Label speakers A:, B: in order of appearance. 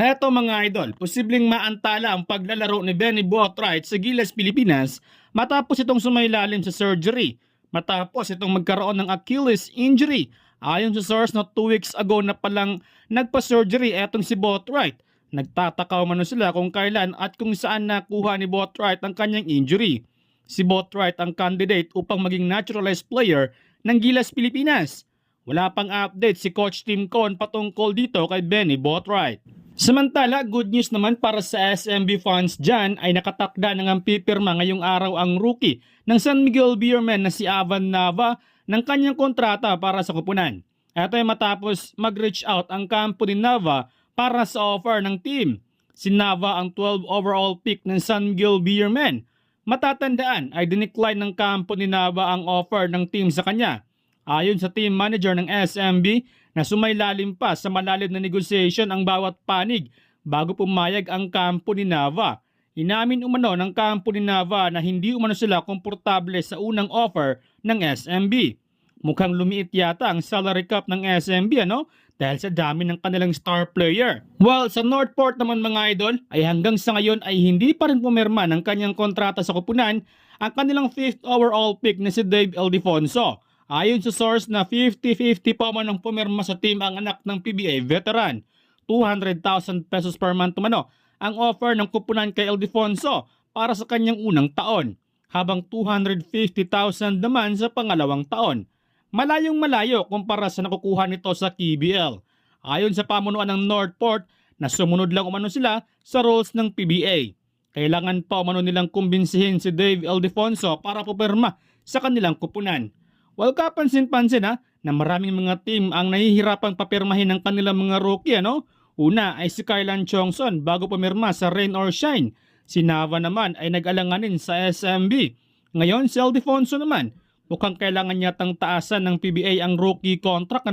A: Eto mga idol, posibleng maantala ang paglalaro ni Benny Boatwright sa Gilas, Pilipinas matapos itong sumailalim sa surgery. Matapos itong magkaroon ng Achilles injury. Ayon sa source na 2 weeks ago na palang nagpa-surgery etong si Boatwright. Nagtataka umano sila kung kailan at kung saan nakuha ni Boatwright ang kanyang injury. Si Boatwright ang candidate upang maging naturalized player ng Gilas, Pilipinas. Wala pang update si Coach Tim Con patungkol dito kay Benny Boatwright. Samantala, good news naman para sa SMB fans dyan ay nakatakda ng ang pipirma ngayong araw ang rookie ng San Miguel Beermen na si Avan Nava ng kanyang kontrata para sa kupunan. Ito ay matapos mag-reach out ang kampo ni Nava para sa offer ng team. Si Nava ang 12 overall pick ng San Miguel Beermen. Matatandaan ay dinicline ng kampo ni Nava ang offer ng team sa kanya. Ayon sa team manager ng SMB na sumailalim pa sa malalim na negotiation ang bawat panig bago pumayag ang kampo ni Nava. Inamin umano ng kampo ni Nava na hindi umano sila komportable sa unang offer ng SMB. Mukhang lumiit yata ang salary cap ng SMB dahil sa dami ng kanilang star player. While sa Northport naman mga idol ay hanggang sa ngayon ay hindi pa rin pumirma ng kanyang kontrata sa kupunan ang kanilang 5th overall pick na si Dave Ildefonso. Ayon sa source na 50-50 pa man ang pumirma sa team ang anak ng PBA veteran. 200,000 pesos per month ang offer ng kupunan kay Ildefonso para sa kanyang unang taon, habang 250,000 naman sa pangalawang taon. Malayong malayo kumpara sa nakukuha nito sa KBL. Ayon sa pamunuan ng Northport na sumunod lang umano sila sa rules ng PBA. Kailangan pa umano nilang kumbinsihin si Dave Ildefonso para pumirma sa kanilang kupunan. Well, kapansin-pansin na maraming mga team ang nahihirapang papirmahin ng kanilang mga rookie. Una ay si Kylan Chongson bago pumirma sa Rain or Shine. Si Nava naman ay nag-alanganin sa SMB. Ngayon si Ildefonso naman mukhang kailangan niyatang taasan ng PBA ang rookie contract.